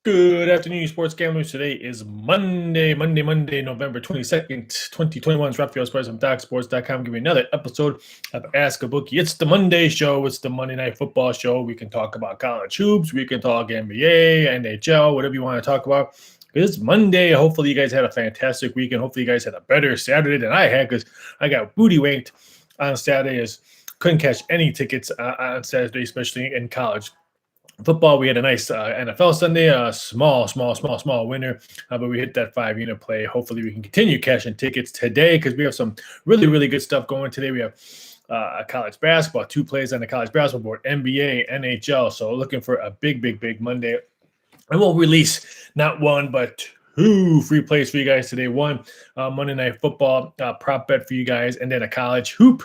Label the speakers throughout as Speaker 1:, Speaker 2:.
Speaker 1: Good afternoon, sports gamblers. Today is Monday, November 22nd, 2021. It's Raphael Esparza from DocSports.com. Give me another episode of Ask a Bookie. It's the Monday show. It's the Monday Night Football show. We can talk about college hoops. We can talk NBA, NHL, whatever you want to talk about. It's Monday. Hopefully, you guys had a fantastic weekend. Hopefully, you guys had a better Saturday than I had because I got booty wanked on Saturday. Couldn't catch any tickets on Saturday, especially in college football. We had a nice NFL Sunday, a small winner, but we hit that 5-unit play. Hopefully, we can continue cashing tickets today because we have some really good stuff going today. We have college basketball, 2 plays on the college basketball board, NBA, NHL. So looking for a big Monday. And we'll release not one, but 2 free plays for you guys today. One Monday Night Football prop bet for you guys, and then a college hoop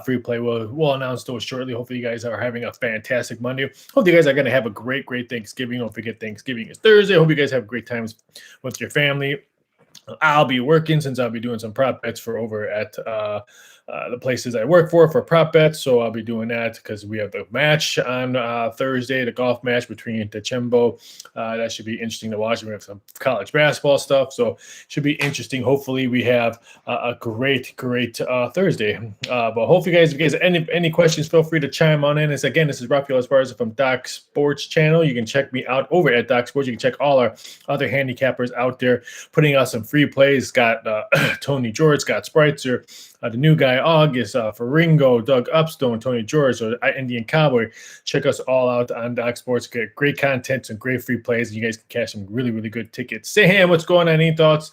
Speaker 1: free play. We'll announce those shortly. Hopefully, you guys are having a fantastic Monday. Hope you guys are going to have a great Thanksgiving. Don't forget, Thanksgiving is Thursday. Hope you guys have great times with your family. I'll be working since I'll be doing some prop bets for over at the places I work for prop bets. So I'll be doing that because we have the match on Thursday, the golf match between Dechembo. That should be interesting to watch. We have some college basketball stuff, so should be interesting. Hopefully we have a great Thursday. But hopefully, guys, if you guys have any questions, feel free to chime on in. This is Raphael Esparza from Doc Sports Channel. You can check me out over at Doc Sports. You can check all our other handicappers out there putting out some free plays. Got Tony George, Scott Spreitzer, the new guy August, Faringo, Doug Upstone, Tony George, or Indian Cowboy. Check us all out on Doc Sports. Get great content, some great free plays, and you guys can cash some really good tickets. Sam, what's going on? Any thoughts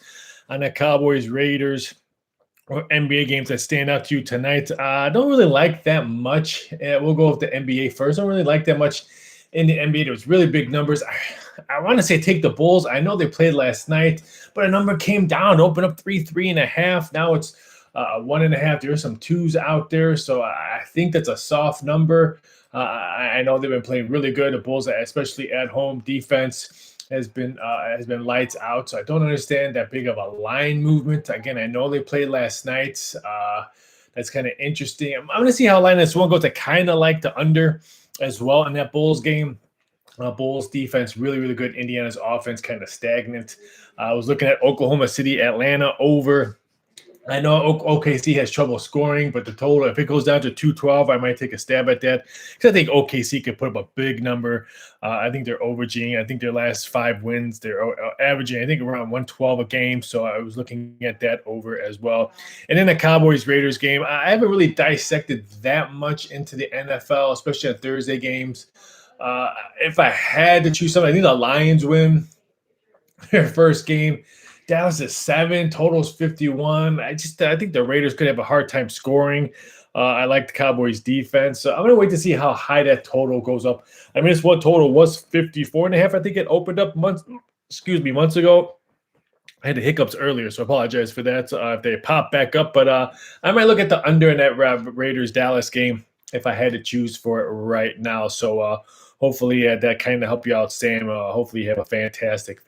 Speaker 1: on the Cowboys, Raiders, or NBA games that stand out to you tonight? I don't really like that much. We'll go with the NBA first. I don't really like that much in the NBA. There was really big numbers. I want to say take the Bulls. I know they played last night, but a number came down, opened up 3.5. Now it's 1.5. There are some 2s out there, so I think that's a soft number. I know they've been playing really good. The Bulls, especially at home, defense has been lights out. So I don't understand that big of a line movement. Again, I know they played last night. That's kind of interesting. I'm going to see how line this one goes. I kind of like the under as well in that Bulls game. Bulls defense really good. Indiana's offense kind of stagnant. I was looking at Oklahoma City, Atlanta over. I know OKC has trouble scoring, but the total, if it goes down to 212, I might take a stab at that because I think OKC could put up a big number. I think they're overachieving. I think their last 5 wins, they're averaging, I think, around 112 a game. So I was looking at that over as well. And then the Cowboys-Raiders game, I haven't really dissected that much into the NFL, especially on Thursday games. If I had to choose something, I think the Lions win their first game. Dallas is 7, totals 51. I think the Raiders could have a hard time scoring. I like the Cowboys defense. So I'm going to wait to see how high that total goes up. I mean, this one total was 54.5. I think it opened up months ago. I had the hiccups earlier, so I apologize for that if they pop back up. But I might look at the under in that Raiders-Dallas game if I had to choose for it right now. So hopefully that kind of help you out, Sam. Hopefully you have a fantastic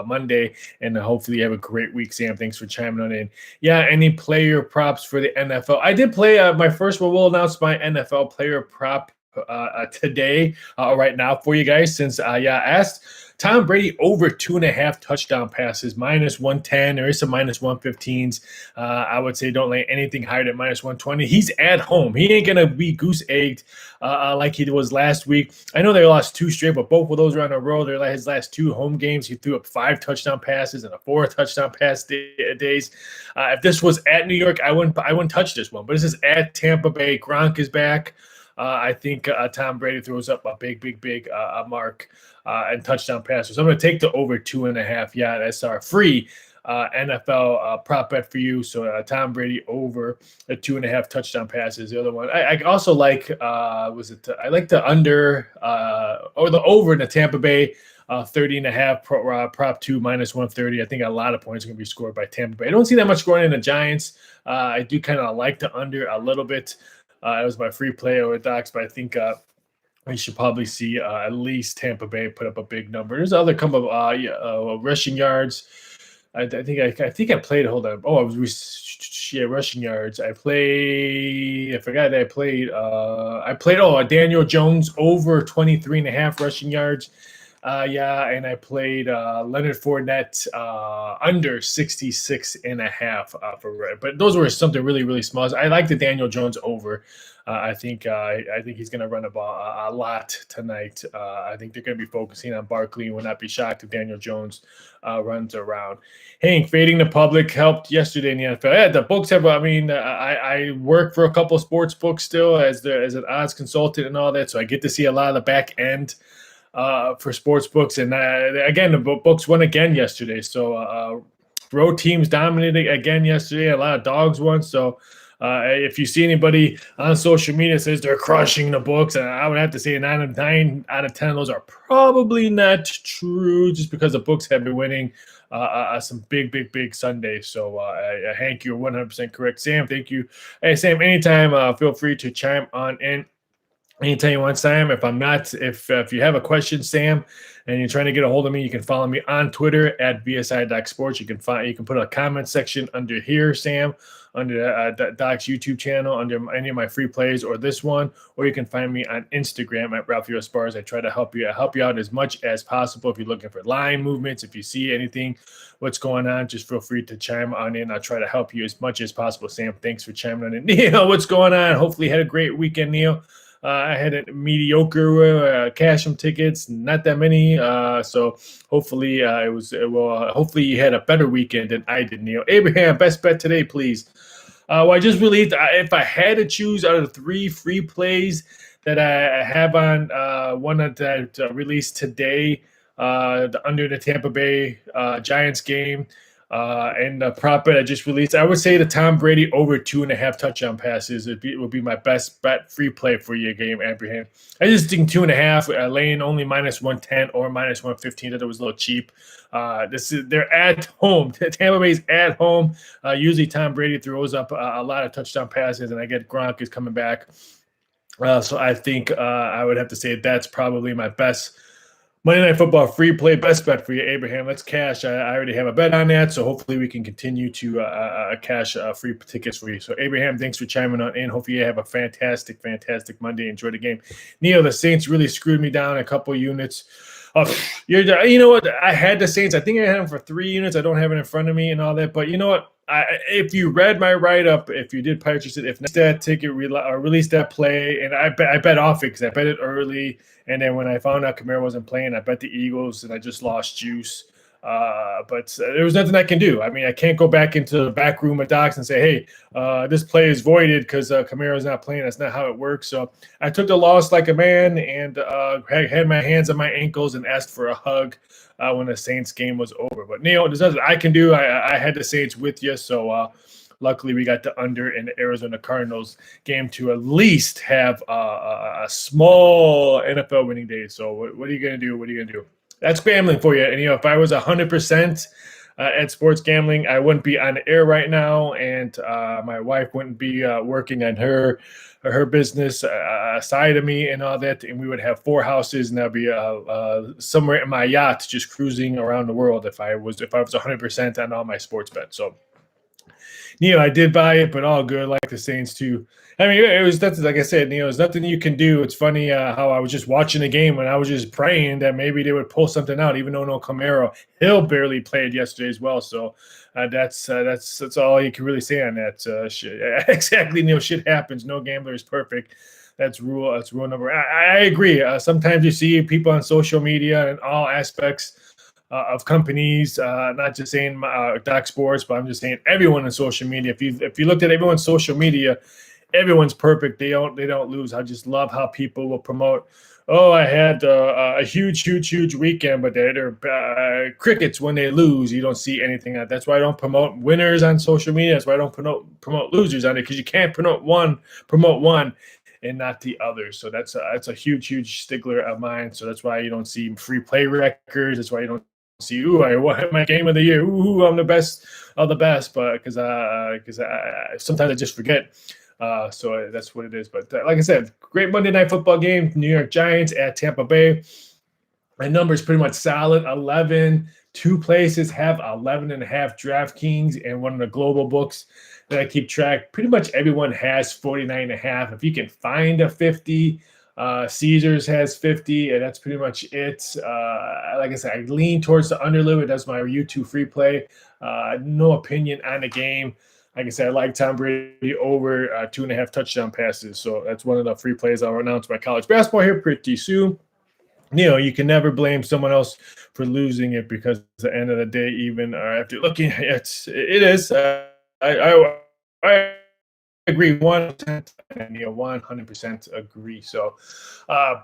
Speaker 1: Monday, and hopefully you have a great week, Sam. Thanks for chiming on in. Yeah, any player props for the NFL? I did play my first one. We'll announce my NFL player prop today, right now for you guys, since I asked. Tom Brady over 2.5 touchdown passes, -110. There is some -115s. I would say don't lay anything higher than -120. He's at home. He ain't going to be goose-egged like he was last week. I know they lost 2 straight, but both of those are on the road. They're his last 2 home games. He threw up 5 touchdown passes and a 4 touchdown pass days. If this was at New York, I wouldn't touch this one. But this is at Tampa Bay. Gronk is back. I think Tom Brady throws up a big mark and touchdown passes. So I'm going to take the over 2.5. Yeah, that's our free NFL prop bet for you. So Tom Brady over the 2.5 touchdown passes. The other one I also like I like the under or the over in the Tampa Bay 30.5 prop 2 -130. I think a lot of points are going to be scored by Tampa Bay. I don't see that much scoring in the Giants. I do kind of like the under a little bit. It was my free play over Docs, but I think we should probably see at least Tampa Bay put up a big number. There's other rushing yards. I think I played. Hold on. Oh, rushing yards. I forgot that I played. Daniel Jones over 23.5 rushing yards. Yeah, and I played Leonard Fournette under 66.5 for red. But those were something really, really small. I like the Daniel Jones over. I think he's going to run the ball a lot tonight. I think they're going to be focusing on Barkley and will not be shocked if Daniel Jones runs around. Hank, fading the public helped yesterday in the NFL. Yeah, the books have. I work for a couple of sports books still as an odds consultant and all that, so I get to see a lot of the back end for sports books. And again, the books won again yesterday. So road teams dominated again yesterday. A lot of dogs won. So if you see anybody on social media says they're crushing the books, I would have to say 9 out of 10 of those are probably not true, just because the books have been winning some big Sundays. So Hank, you're 100% correct. Sam, thank you. Hey, Sam, anytime, feel free to chime on in. Anytime you want, Sam. If you have a question, Sam, and you're trying to get a hold of me, you can follow me on Twitter at VSI.sports. You can put a comment section under here, Sam, under Doc's YouTube channel, under any of my free plays or this one, or you can find me on Instagram at Raphael Esparza. I try to help you out as much as possible. If you're looking for line movements, if you see anything, what's going on, just feel free to chime on in. I'll try to help you as much as possible. Sam, thanks for chiming on in. Neil, what's going on? Hopefully you had a great weekend, Neil. I had a mediocre cash from tickets, not that many. So hopefully hopefully you had a better weekend than I did, Neil. Abraham, best bet today, please. Well, I just released, if I had to choose out of the 3 free plays that I have on one that I released today, under the Tampa Bay Giants game, and the prop bet I just released, I would say the Tom Brady over 2.5 touchdown passes would be my best bet free play for your game, Abraham. I just think 2.5, laying only -110 or -115, that it was a little cheap. They're at home. Tampa Bay's at home. Usually Tom Brady throws up a lot of touchdown passes, and I get Gronk is coming back. So I think I would have to say that's probably my best Monday Night Football free play best bet for you, Abraham. Let's cash. I already have a bet on that, so hopefully we can continue to cash free tickets for you. So, Abraham, thanks for chiming on in. Hopefully you have a fantastic Monday. Enjoy the game. Neil, the Saints really screwed me down a couple units. You know what? I had the Saints. I think I had them for 3 units. I don't have it in front of me and all that. But you know what? If you read my write-up, if you did purchase it, if that ticket released that play, and I bet off it because I bet it early, and then when I found out Kamara wasn't playing, I bet the Eagles, and I just lost juice. But there was nothing I can do. I mean, I can't go back into the back room of docs and say, hey, this play is voided because Kamara's not playing. That's not how it works. So I took the loss like a man and had my hands on my ankles and asked for a hug when the Saints game was over. But, Neil, there's nothing I can do. I had the Saints with you, so luckily we got the under in the Arizona Cardinals game to at least have a small NFL winning day. So what are you going to do? That's gambling for you. And, if I was 100% at sports gambling, I wouldn't be on the air right now, and my wife wouldn't be working on her business side of me and all that, and we would have 4 houses, and that'd be somewhere in my yacht just cruising around the world if I was 100% on all my sports bets. So, Neil, I did buy it, but all good, like the Saints too. I mean, it was nothing, like I said, Neil, there's nothing you can do. It's funny how I was just watching the game and I was just praying that maybe they would pull something out, even though no Camaro. Hill barely played yesterday as well. So that's all you can really say on that. Exactly, Neil. Shit happens. No gambler is perfect. That's rule number. I agree. Sometimes you see people on social media in all aspects of companies, not just saying Doc Sports, but I'm just saying everyone on social media. If you looked at everyone's social media, everyone's perfect. They don't lose. I just love how people will promote. Oh, I had a huge weekend, but they're crickets when they lose. You don't see anything. That's why I don't promote winners on social media. That's why I don't promote losers on it, because you can't promote one and not the other. So that's a huge stickler of mine. So that's why you don't see free play records. That's why you don't see, I won my game of the year. Ooh, I'm the best of the best. But because sometimes I just forget. So that's what it is. But like I said, great Monday Night Football game. New York Giants at Tampa Bay. My number is pretty much solid. 11. 2 places have 11.5 DraftKings, and one of the global books that I keep track. Pretty much everyone has 49.5. If you can find a 50, Caesars has 50, and that's pretty much it. Like I said, I lean towards the under limit. That's my YouTube free play. No opinion on the game. Like I said, I like Tom Brady over 2.5 touchdown passes. So that's one of the free plays I'll announce my college basketball here pretty soon. You can never blame someone else for losing it, because at the end of the day, even after looking, it is. I agree 100%. 100% agree. So,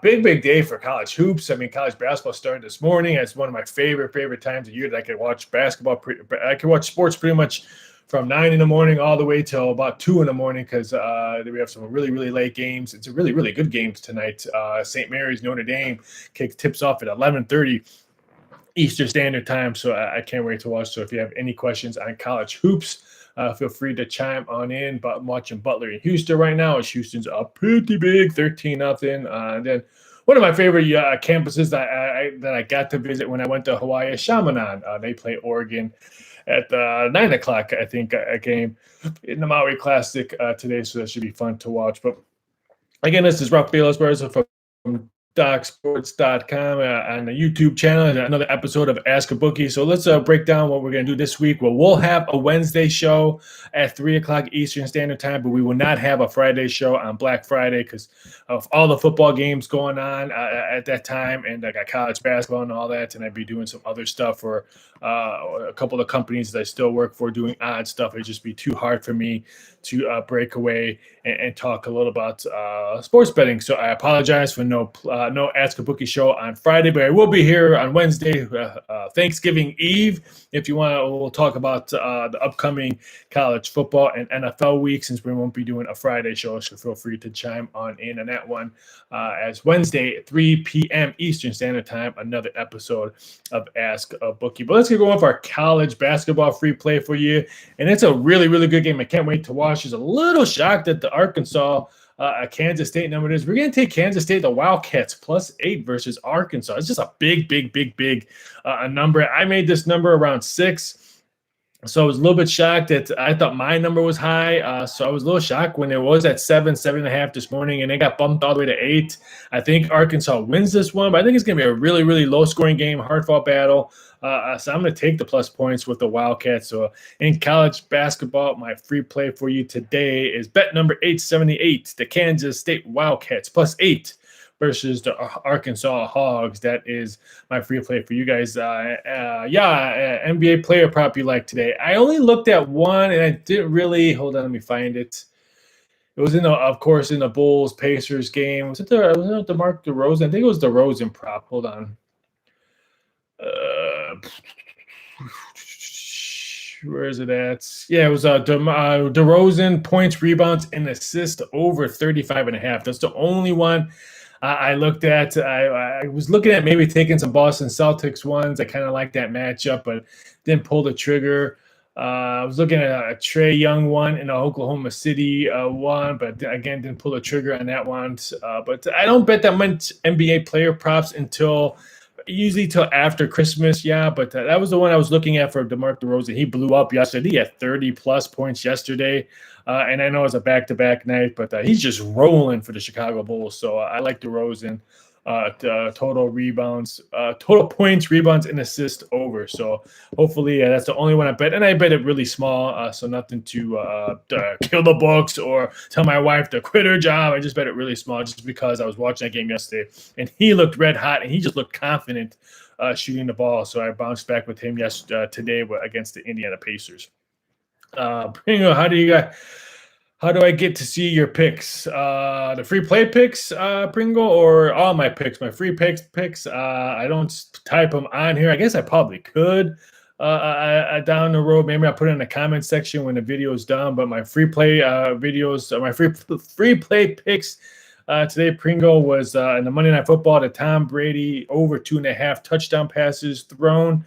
Speaker 1: big day for college hoops. I mean, college basketball started this morning. It's one of my favorite times of year that I could watch basketball. I could watch sports pretty much from 9 in the morning all the way till about 2 in the morning, because we have some really late games. It's a really good games tonight. St. Mary's Notre Dame tips off at 11:30 Eastern Standard Time. So I can't wait to watch. So if you have any questions on college hoops, feel free to chime on in. But I'm watching Butler in Houston right now. Houston's up pretty big, 13-0. And then one of my favorite campuses that I got to visit when I went to Hawaii is Chaminade. They play Oregon at 9 o'clock, I think, a game in the Maui Classic today. So that should be fun to watch. But again, this is Raphael Esparza from DocSports.com on the YouTube channel, and another episode of Ask a Bookie. So let's break down what we're going to do this week. Well, we'll have a Wednesday show at 3 o'clock Eastern Standard Time, but we will not have a Friday show on Black Friday because of all the football games going on at that time, and I got college basketball and all that, and I'd be doing some other stuff for a couple of companies that I still work for doing odd stuff. It'd just be too hard for me to break away and talk a little about sports betting. So I apologize for no Ask a Bookie show on Friday, but I will be here on Wednesday, Thanksgiving Eve. If you want, we'll talk about the upcoming college football and NFL week, since we won't be doing a Friday show. So feel free to chime on in on that one. As Wednesday at 3 p.m. Eastern Standard Time, another episode of Ask a Bookie. But let's get going with our college basketball free play for you. And it's a really good game. I can't wait to watch. Just a little shocked that the Arkansas Kansas State number is. We're going to take Kansas State, the Wildcats, +8 versus Arkansas. It's just a big number. I made this number around 6. So I was a little bit shocked that I thought my number was high. So I was a little shocked when it was at 7.5 this morning, and it got bumped all the way to 8. I think Arkansas wins this one, but I think it's going to be a really low-scoring game, hard-fought battle. So I'm going to take the plus points with the Wildcats. So in college basketball, my free play for you today is bet number 878, the Kansas State Wildcats, +8 versus the Arkansas Hogs. That is my free play for you guys. NBA player prop you like today. I only looked at one, and I didn't really – hold on, let me find it. It was of course, in the Bulls-Pacers game. Was it the DeMar DeRozan? I think it was the DeRozan prop. Hold on. Where is it at? Yeah, it was DeRozan points, rebounds, and assists over 35.5. That's the only one I looked at. I was looking at maybe taking some Boston Celtics ones. I kind of like that matchup, but didn't pull the trigger. I was looking at a Trae Young one and an Oklahoma City one, but again, didn't pull the trigger on that one. But I don't bet that much NBA player props usually till after Christmas, but that was the one I was looking at for DeMar DeRozan. He blew up yesterday. He had 30-plus points yesterday, and I know it's a back-to-back night, but he's just rolling for the Chicago Bulls. So I like DeRozan. Total rebounds, total points, rebounds, and assists over. So hopefully that's the only one I bet, and I bet it really small, so nothing to kill the books or tell my wife to quit her job. I just bet it really small, just because I was watching that game yesterday, and he looked red hot, and he just looked confident shooting the ball. So I bounced back with him today against the Indiana Pacers. How do I get to see your picks? The free play picks, Pringle, or all my picks? My free picks. I don't type them on here. I guess I probably could down the road. Maybe I'll put it in the comment section when the video is done. But my free play videos, my free play picks today, Pringle, was in the Monday Night Football, the Tom Brady over 2.5 touchdown passes thrown.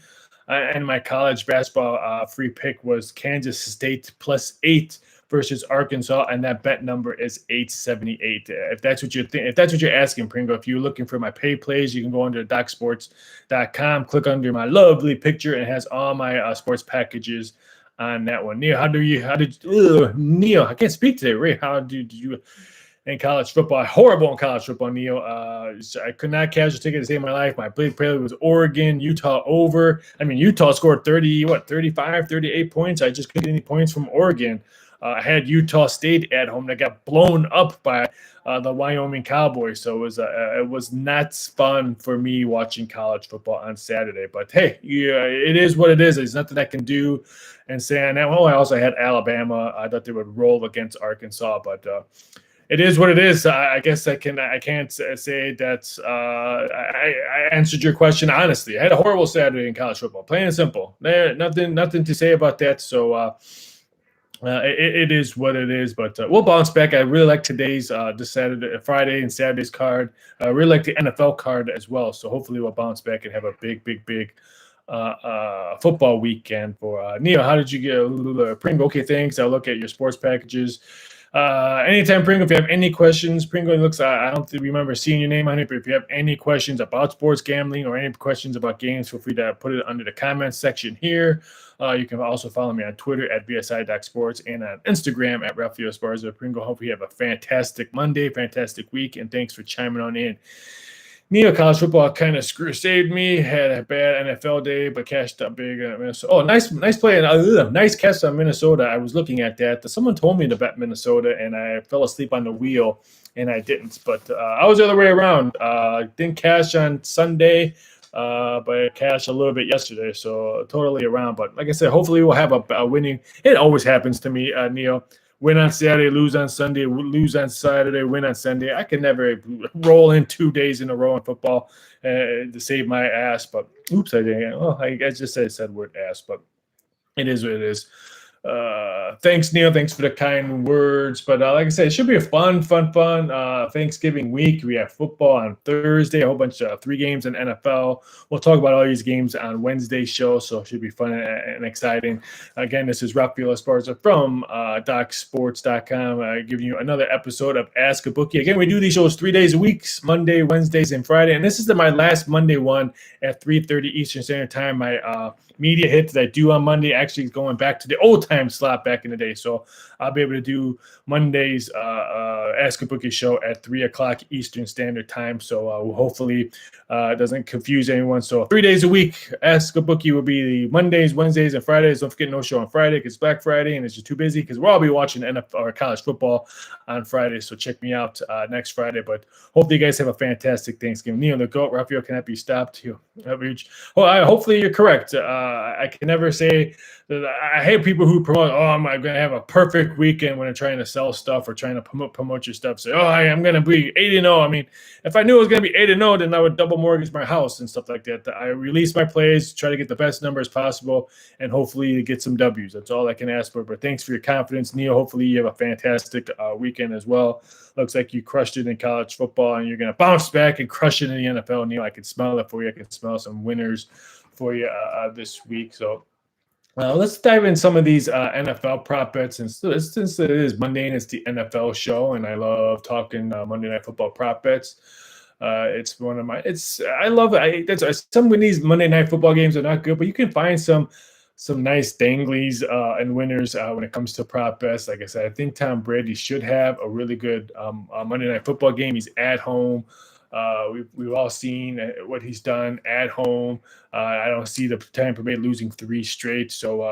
Speaker 1: And my college basketball free pick was Kansas State +8 versus Arkansas, and that bet number is 878. If that's what you're asking, Pringle, if you're looking for my pay plays, you can go under DocSports.com, click under my lovely picture, and it has all my sports packages on that one. Neil, Neil, I can't speak today, Ray. How did you in college football. Horrible in college football, Neil. I could not cash a ticket to save my life. My big play was Oregon, Utah over. I mean, Utah scored 35, 38 points. I just couldn't get any points from Oregon. I had Utah State at home that got blown up by the Wyoming Cowboys. So it was not fun for me watching college football on Saturday. But hey, it is what it is. There's nothing I can do. And saying that, well, I also had Alabama. I thought they would roll against Arkansas, but it is what it is. I guess I can't say that I answered your question honestly. I had a horrible Saturday in college football, plain and simple. Nothing to say about that. So it is what it is. But we'll bounce back. I really like today's this Friday and Saturday's card. I really like the NFL card as well. So hopefully we'll bounce back and have a big football weekend for Neil. How did you get Pringle? Okay, thanks. I'll look at your sports packages. Anytime, Pringle, if you have any questions, Pringle looks, I don't remember seeing your name on it, but if you have any questions about sports gambling or any questions about games, feel free to put it under the comments section here. You can also follow me on Twitter at bsi.sports and on Instagram at Raphael Esparza. Pringle, hope you have a fantastic Monday, fantastic week, and thanks for chiming on in. Neil, college football kind of saved me. Had a bad NFL day, but cashed up big at Minnesota. Oh, nice play. Nice catch on Minnesota. I was looking at that. Someone told me to bet Minnesota, and I fell asleep on the wheel, and I didn't. But I was the other way around. Didn't cash on Sunday, but I cashed a little bit yesterday, so totally around. But like I said, hopefully we'll have a winning. It always happens to me, Neil. Win on Saturday, lose on Sunday, lose on Saturday, win on Sunday. I can never roll in 2 days in a row in football to save my ass. But oops, I didn't. Oh, I just said word ass, but it is what it is. Thanks, Neil. Thanks for the kind words. But like I said, it should be a fun Thanksgiving week. We have football on Thursday, a whole bunch of 3 games in NFL. We'll talk about all these games on Wednesday's show, so it should be fun and exciting. Again, this is Raphael Esparza from DocSports.com, giving you another episode of Ask a Bookie. Again, we do these shows 3 days a week, Monday, Wednesdays, and Friday. And this is my last Monday one at 3:30 Eastern Standard Time. My media hit that I do on Monday actually is going back to the old time slot back in the day. So I'll be able to do Monday's Ask a Bookie show at 3 o'clock Eastern Standard Time. So hopefully it doesn't confuse anyone. So 3 days a week, Ask a Bookie will be the Mondays, Wednesdays, and Fridays. Don't forget no show on Friday because it's Black Friday and it's just too busy because we'll all be watching NFL or college football on Friday. So check me out next Friday. But hopefully you guys have a fantastic Thanksgiving. Neil the GOAT, Raphael cannot be stopped. Hopefully you're correct. I can never say that. I hate people who promote, I'm going to have a perfect weekend when they're trying to sell stuff or trying to promote your stuff. Say, I'm going to be 8-0. I mean, if I knew it was going to be 8-0, then I would double mortgage my house and stuff like that. I release my plays, try to get the best numbers possible, and hopefully get some W's. That's all I can ask for. But thanks for your confidence, Neil. Hopefully you have a fantastic weekend as well. Looks like you crushed it in college football, and you're going to bounce back and crush it in the NFL, Neil. I can smell it for you. I can smell some winners for you this week. So let's dive in some of these NFL prop bets. And since it is Monday and it's the NFL show, and I love talking Monday Night Football prop bets. It's one of my. I love it. Some of these Monday Night Football games are not good, but you can find some nice danglies and winners when it comes to prop bets. Like I said, I think Tom Brady should have a really good Monday Night Football game. He's at home. We've all seen what he's done at home. I don't see the Tampa Bay losing 3 straight, so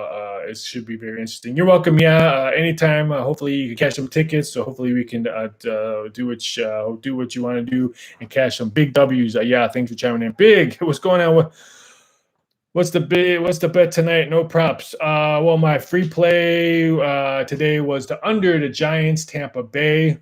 Speaker 1: it should be very interesting. You're welcome, anytime. Hopefully you can cash some tickets, so hopefully we can do what you want to do and cash some big W's. Thanks for chiming in. Big, what's going on? What's the bet tonight? No props. Well, my free play today was the under the Giants, Tampa Bay.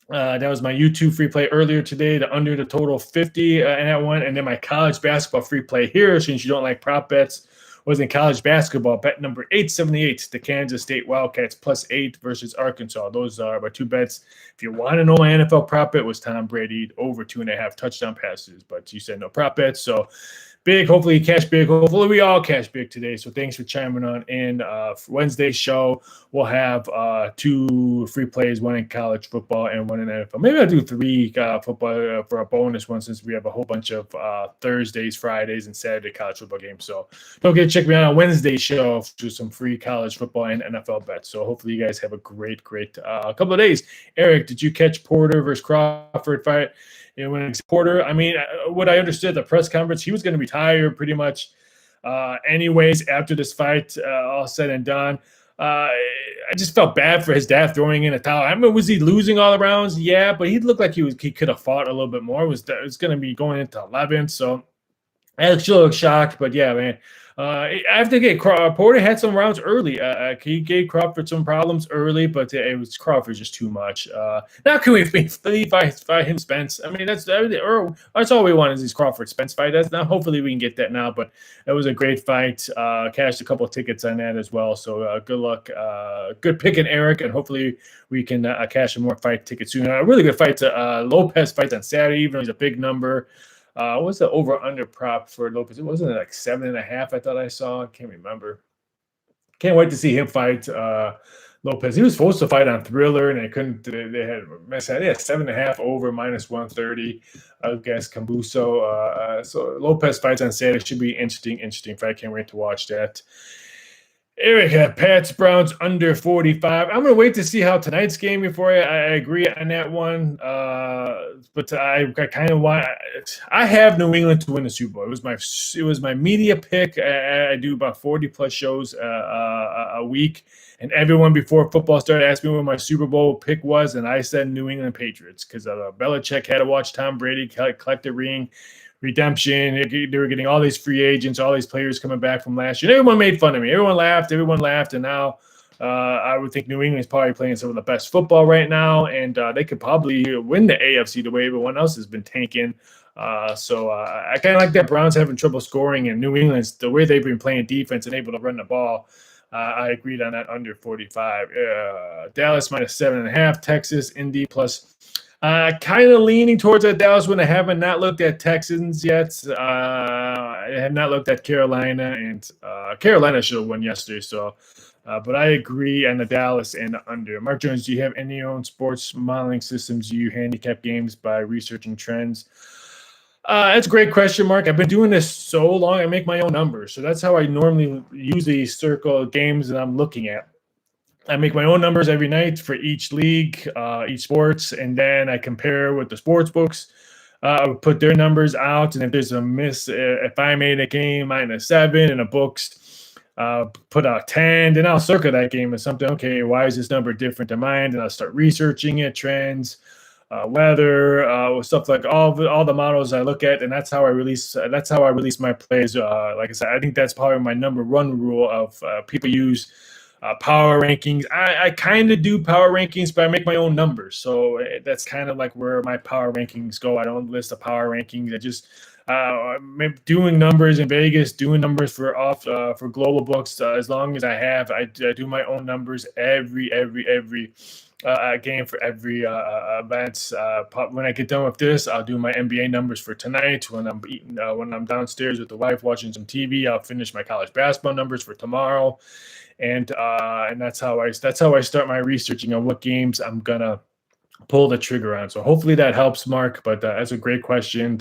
Speaker 1: That was my YouTube free play earlier today, the under the total 50 and that one. And then my college basketball free play here, since you don't like prop bets, was in college basketball. Bet number 878, the Kansas State Wildcats +8 versus Arkansas. Those are my 2 bets. If you want to know my NFL prop bet, was Tom Brady over 2.5 touchdown passes. But you said no prop bets. So big. Hopefully you cash big. Hopefully we all cash big today. So thanks for chiming on in. For Wednesday's show, we'll have 2 free plays, one in college football and one in NFL. Maybe I'll do 3 football for a bonus one since we have a whole bunch of Thursdays, Fridays, and Saturday college football games. So don't forget to check me out on Wednesday's show to some free college football and NFL bets. So hopefully you guys have a great couple of days. Eric, did you catch Porter versus Crawford fight? When it's Porter, I mean, what I understood at the press conference, he was going to retire pretty much anyways after this fight, all said and done. I just felt bad for his dad throwing in a towel. I mean, was he losing all the rounds? Yeah, but he looked like he could have fought a little bit more. It was going to be going into 11, so I actually looked shocked. But yeah, man. I have to get Porter had some rounds early. He gave Crawford some problems early, but it was Crawford just too much. Now can we fight him Spence? I mean, that's all we want is these Crawford Spence fight. That's now hopefully we can get that now. But it was a great fight. Cashed a couple of tickets on that as well. So good luck. Good picking, Eric, and hopefully we can cash some more fight tickets soon. A really good fight. Lopez fights on Saturday, even though he's a big number. What's the over-under prop for Lopez? It wasn't like 7.5. I thought I saw. I can't remember. Can't wait to see him fight Lopez. He was supposed to fight on Thriller, and they couldn't. They had 7.5 over -130 against Cambuso. So Lopez fights on Saturday. Should be interesting fight. Can't wait to watch that. Eric, Pats Browns under 45. I'm going to wait to see how tonight's game before I agree on that one. But I kind of want. I have New England to win the Super Bowl. It was my media pick. I do about 40 plus shows a week, and everyone before football started asking me what my Super Bowl pick was, and I said New England Patriots because Belichick had to watch Tom Brady collect the ring. Redemption. They were getting all these free agents, all these players coming back from last year. And everyone made fun of me. Everyone laughed, and now I would think New England is probably playing some of the best football right now, and they could probably win the AFC the way everyone else has been tanking. So I kind of like that Browns having trouble scoring, and New England's the way they've been playing defense and able to run the ball. I agreed on that under 45. Dallas -7.5. Texas, Indy plus. Kind of leaning towards that Dallas when I haven't not looked at Texans yet. I have not looked at Carolina, and Carolina should have won yesterday. So, but I agree on the Dallas and the under. Mark Jones, do you have any own sports modeling systems? Do you handicap games by researching trends? That's a great question, Mark. I've been doing this so long, I make my own numbers. So that's how I normally usually circle games that I'm looking at. I make my own numbers every night for each league, each sports, and then I compare with the sports books. I would put their numbers out, and if there's a miss, if I made a game -7 and the books put out 10, then I'll circle that game as something. Okay, why is this number different than mine? And I'll start researching it, trends, weather, stuff like all the models I look at, and that's how I release. That's how I release my plays. Like I said, I think that's probably my number one rule of people use. Power rankings. I kind of do power rankings, but I make my own numbers. So that's kind of like where my power rankings go. I don't list the power rankings. I just doing numbers in Vegas, doing numbers for global books. As long as I do my own numbers every game for every event. When I get done with this, I'll do my NBA numbers for tonight. When I'm downstairs with the wife watching some TV, I'll finish my college basketball numbers for tomorrow. And that's how I start my researching on what games I'm gonna pull the trigger on. So hopefully that helps, Mark. But that's a great question,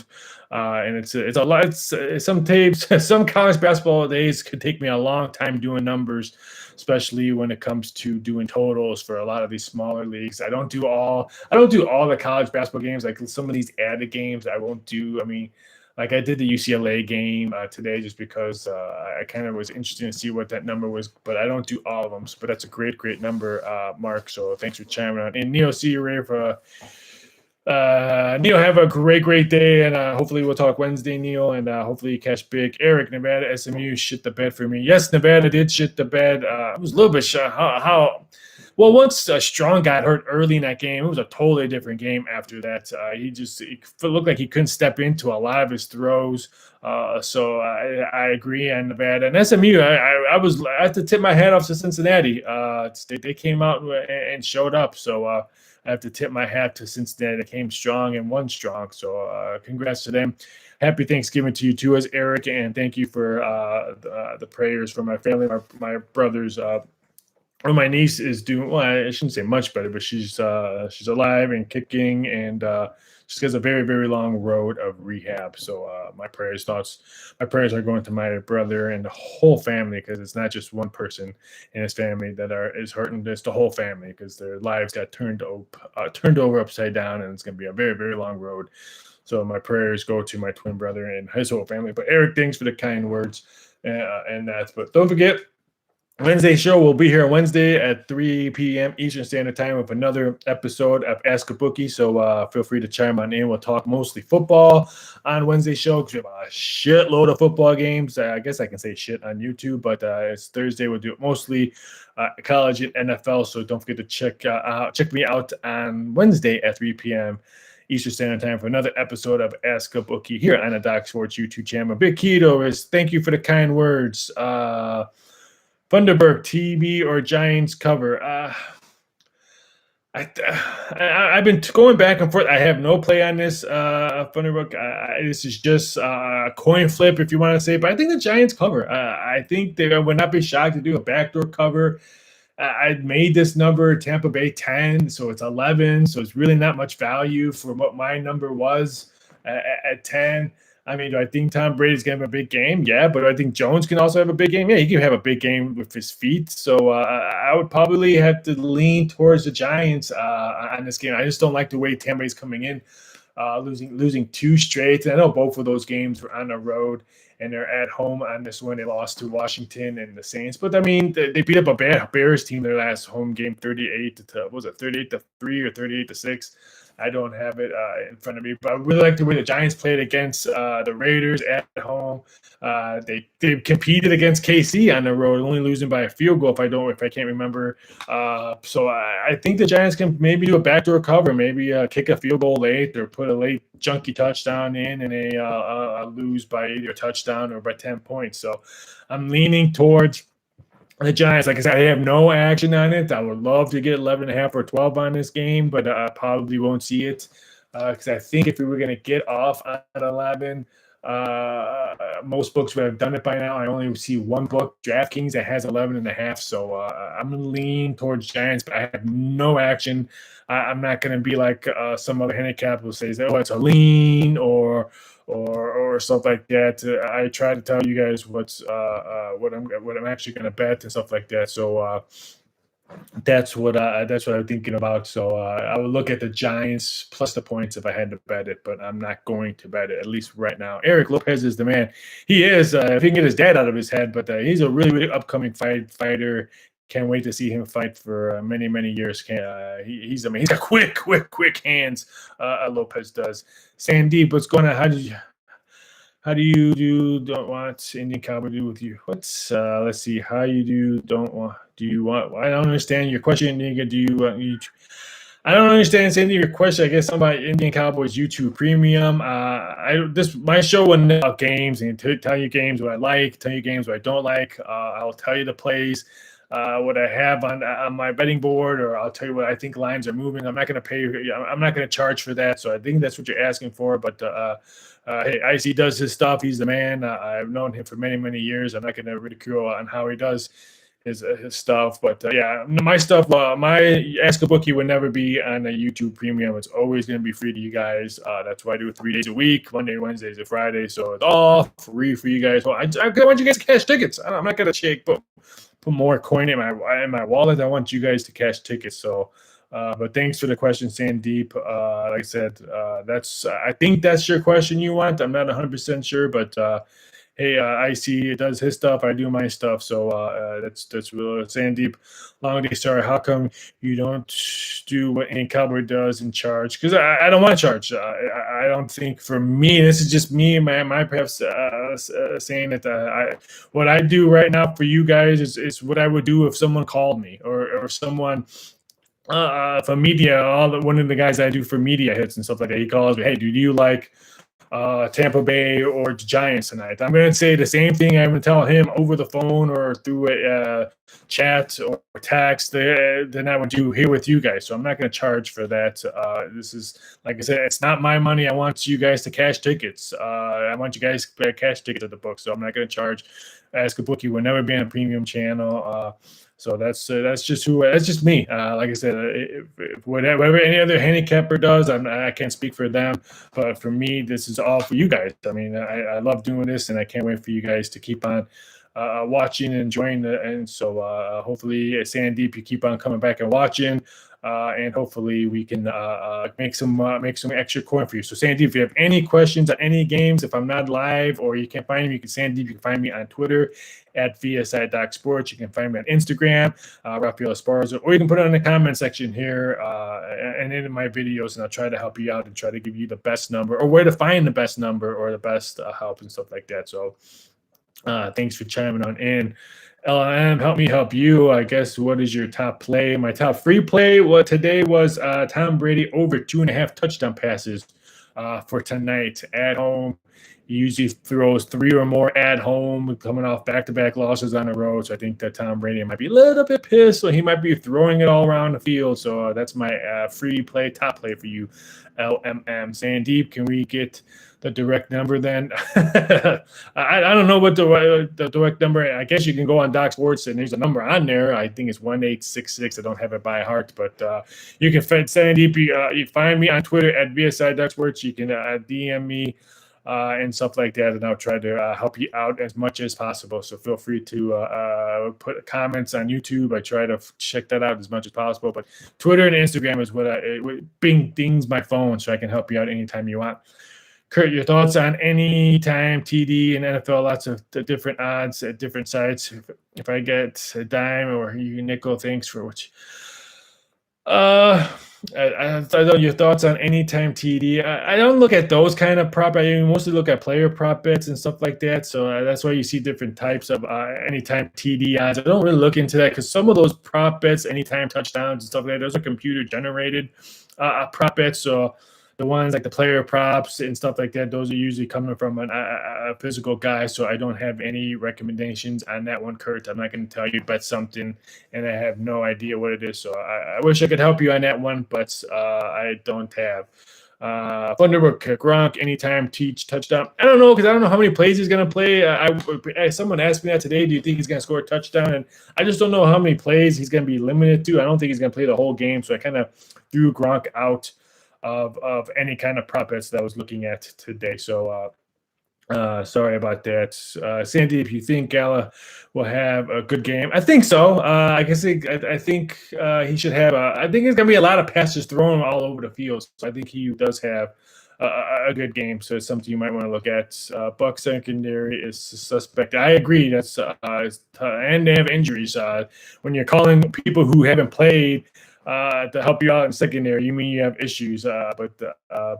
Speaker 1: and it's a lot. Some tapes, some college basketball days could take me a long time doing numbers, especially when it comes to doing totals for a lot of these smaller leagues. I don't do all the college basketball games. Like some of these added games, I won't do. I mean. Like I did the UCLA game today just because I kind of was interested to see what that number was, but I don't do all of them. But that's a great number, Mark. So thanks for chiming on. And Neil, see you ready for Neil, have a great day, and hopefully we'll talk Wednesday, Neil, and hopefully you catch big. Eric, Nevada SMU shit the bed for me. Yes, Nevada did shit the bed. I was a little bit shocked how well, once Strong got hurt early in that game, it was a totally different game after that. It looked like he couldn't step into a lot of his throws. So I agree on Nevada. And SMU, I have to tip my hat off to Cincinnati. They came out and showed up. So I have to tip my hat to Cincinnati. They came strong and won strong. So congrats to them. Happy Thanksgiving to you too, as Eric, and thank you for the prayers for my family, my brothers. Well, my niece is doing well. I shouldn't say much better, but she's alive and kicking, and she has a very, very long road of rehab. So my prayers are going to my brother and the whole family, because it's not just one person in his family that is hurting. It's the whole family, because their lives got turned over upside down, and it's going to be a very, very long road. So my prayers go to my twin brother and his whole family. But Eric, thanks for the kind words, and that's. But don't forget, Wednesday show will be here Wednesday at 3 p.m. Eastern Standard Time with another episode of Ask a Bookie. So feel free to chime on in. We'll talk mostly football on Wednesday show, because we have a shitload of football games. I guess I can say shit on YouTube, but it's Thursday. We'll do it mostly college and NFL. So don't forget to check me out on Wednesday at 3 p.m. Eastern Standard Time for another episode of Ask a Bookie here on the Doc Sports YouTube channel. Big Keto is thank you for the kind words. Thunderbird, TB or Giants cover. I've been going back and forth. I have no play on this, Thunderbird. This is just a coin flip, if you want to say. But I think the Giants cover. I think they would not be shocked to do a backdoor cover. I made this number Tampa Bay 10, so it's 11. So it's really not much value for what my number was at 10. I mean, do I think Tom Brady's going to have a big game? Yeah, but I think Jones can also have a big game. Yeah, he can have a big game with his feet. So I would probably have to lean towards the Giants on this game. I just don't like the way Tampa Bay's coming in, losing two straight. And I know both of those games were on the road, and they're at home on this one. They lost to Washington and the Saints. But, I mean, they beat up a bad Bears team their last home game, 38-3 or 38-6. I don't have it in front of me, but I really like the way the Giants played against the Raiders at home. They competed against KC on the road, only losing by a field goal if I can't remember. So I think the Giants can maybe do a backdoor cover, maybe kick a field goal late, or put a late junky touchdown in, and they lose by either a touchdown or by 10 points. So I'm leaning towards the Giants. Like I said, I have no action on it. I would love to get 11.5 or 12 on this game, but I probably won't see it, because I think if we were going to get off at 11, most books would have done it by now. I only see one book, DraftKings, that has 11.5. So I'm going to lean towards Giants, but I have no action. I'm not going to be like some other handicap who says, oh, it's a lean or stuff like that. I try to tell you guys what I'm actually going to bet and stuff like that. So that's what I'm thinking about. So I would look at the Giants plus the points if I had to bet it, but I'm not going to bet it, at least right now. Eric Lopez is the man. He is. If he can get his dad out of his head, but he's a really, really upcoming fighter. Can't wait to see him fight for many, many years. He's got quick hands. Lopez does. Sandeep, what's going on? How do you do? Don't want Indian Cowboy to do with you? Let's see. How you do? Don't want? Do you want? I don't understand your question. Do you? I don't understand, Sandy, your question. I guess something about Indian Cowboys YouTube Premium. My show wasn't about games and tell you games what I like, tell you games what I don't like. I'll tell you the plays. What I have on my betting board, or I'll tell you what I think lines are moving. I'm not going to pay you. I'm not going to charge for that. So I think that's what you're asking for. But hey, IC does his stuff. He's the man. I've known him for many, many years. I'm not going to ridicule on how he does his stuff. But yeah, my stuff, my Ask a Bookie would never be on a YouTube Premium. It's always going to be free to you guys. That's why I do it 3 days a week, Monday, Wednesdays, and Friday. So it's all free for you guys. Well, I want you guys to cash tickets. I'm not going to put more coin in my wallet. I want you guys to cash tickets. So, but thanks for the question, Sandeep. Like I said, I think that's your question you want. I'm not 100% sure, but hey, I see it does his stuff. I do my stuff. So that's real. Sandeep, long day. Sorry, how come you don't do what Hank Cowboy does and charge? Because I don't want to charge. I don't think for me, this is just me and my perhaps saying that what I do right now for you guys is what I would do if someone called me or someone for media. One of the guys I do for media hits and stuff like that, he calls me, hey, do you like Tampa Bay or the Giants tonight. I'm going to say the same thing I'm going to tell him over the phone or through a chat or text than I would do here with you guys. So I'm not going to charge for that. This is, like I said, it's not my money. I want you guys to cash tickets. I want you guys to cash tickets at the book. So I'm not going to charge. Ask a Bookie will never be on a premium channel. So that's just me. Like I said, if whatever any other handicapper does, I can't speak for them. But for me, this is all for you guys. I mean, I love doing this, and I can't wait for you guys to keep on watching and enjoying it. And so hopefully, Sandeep, you keep on coming back and watching. And hopefully we can make some extra coin for you. So Sandeep, if you have any questions on any games, if I'm not live or you can't find me, you can find me on Twitter at VSI.sports. You can find me on Instagram, Raphael Esparza, or you can put it in the comment section here and in my videos, and I'll try to help you out and try to give you the best number or where to find the best number or the best help and stuff like that. So thanks for chiming on in. LM, help me help you. I guess what is your top play? My top free play today was Tom Brady over 2.5 touchdown passes for tonight at home. He usually throws 3 or more at home, coming off back-to-back losses on the road. So I think that Tom Brady might be a little bit pissed, so he might be throwing it all around the field. So that's my free play, top play for you, LMM. Sandeep, can we get the direct number then? I don't know what the direct number. I guess you can go on Doc Sports and there's a number on there. I think it's 1866. I don't have it by heart, but you can find Sandeep. You find me on Twitter at VSI Doc Sports. You can DM me and stuff like that, and I'll try to help you out as much as possible. So feel free to put comments on YouTube. I try to check that out as much as possible. But Twitter and Instagram is what Bing dings my phone, so I can help you out anytime you want. Kurt, your thoughts on any time TD and NFL? Lots of different odds at different sites. If I get a dime or you nickel, thanks for which. I don't know your thoughts on anytime TD. I don't look at those kind of prop. I mostly look at player prop bets and stuff like that. So that's why you see different types of anytime TD odds. I don't really look into that because some of those prop bets, anytime touchdowns and stuff like that, those are computer generated prop bets. So the ones like the player props and stuff like that, those are usually coming from a physical guy. So I don't have any recommendations on that one, Kurt. I'm not going to tell you bet something, and I have no idea what it is. So I wish I could help you on that one, but I don't have. Thunderbird Gronk, anytime teach touchdown. I don't know because I don't know how many plays he's going to play. Someone asked me that today. Do you think he's going to score a touchdown? And I just don't know how many plays he's going to be limited to. I don't think he's going to play the whole game. So I kind of threw Gronk out of any kind of prop bets that I was looking at today. So sorry about that. Sandy, if you think Gala will have a good game, I think so. I think he should have I think there's going to be a lot of passes thrown all over the field. So I think he does have a good game. So it's something you might want to look at. Buck secondary is suspect. I agree. That's and they have injuries. When you're calling people who haven't played to help you out in secondary, you mean you have issues. But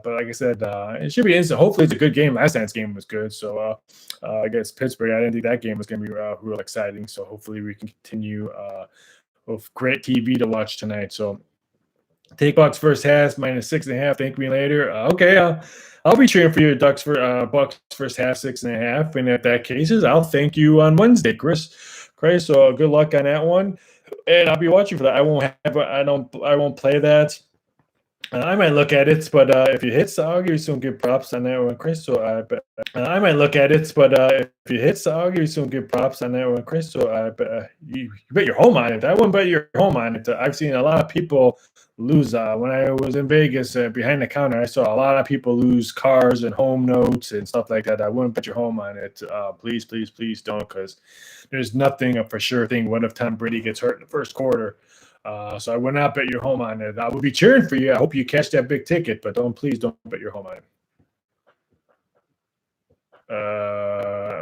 Speaker 1: like I said, it should be instant. Hopefully, it's a good game. Last night's game was good. So I guess Pittsburgh, I didn't think that game was going to be real exciting. So hopefully, we can continue with great TV to watch tonight. So take Bucks first half -6.5. Thank me later. Okay, I'll be cheering for your Ducks for Bucks first half 6.5. And if that case is, I'll thank you on Wednesday, Chris. So good luck on that one. And I'll be watching for that. I won't play that. I might look at it, but if it hits, I'll give you some good props on that one, Chris. So I might look at it, but if it hits, I'll give you some good props on that one, Chris. So you bet your home on it. I wouldn't bet your home on it. I've seen a lot of people lose. When I was in Vegas behind the counter, I saw a lot of people lose cars and home notes and stuff like that. I wouldn't bet your home on it. Please, please, please don't, because there's nothing a for sure thing. What if Tom Brady gets hurt in the first quarter? So I would not bet your home on it. I would be cheering for you. I hope you catch that big ticket, but please don't bet your home on it.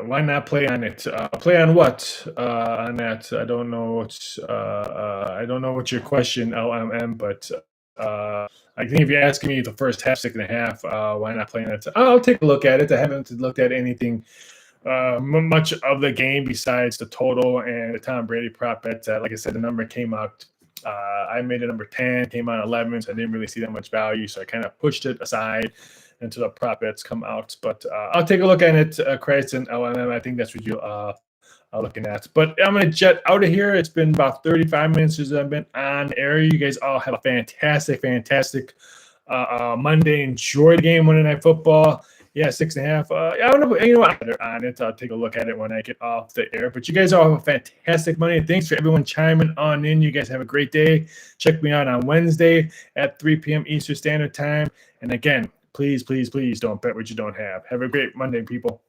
Speaker 1: Why not play on it? Play on what? On that? I don't know. I don't know what's your question, LMM, but I think if you're asking me the first half, 6.5, why not play on it? I'll take a look at it. I haven't looked at anything much of the game besides the total and the Tom Brady prop bet. Like I said, the number came out. I made it number 10, came out 11, so I didn't really see that much value. So I kind of pushed it aside until the prop bets come out. But I'll take a look at it, Christ and LMM. I think that's what you are looking at. But I'm going to jet out of here. It's been about 35 minutes since I've been on air. You guys all have a fantastic Monday. Enjoy the game, Monday Night Football. Yeah, 6.5. I don't know. You know what? On it. I'll take a look at it when I get off the air. But you guys all have a fantastic Monday. Thanks for everyone chiming on in. You guys have a great day. Check me out on Wednesday at 3 p.m. Eastern Standard Time. And again, please don't bet what you don't have. Have a great Monday, people.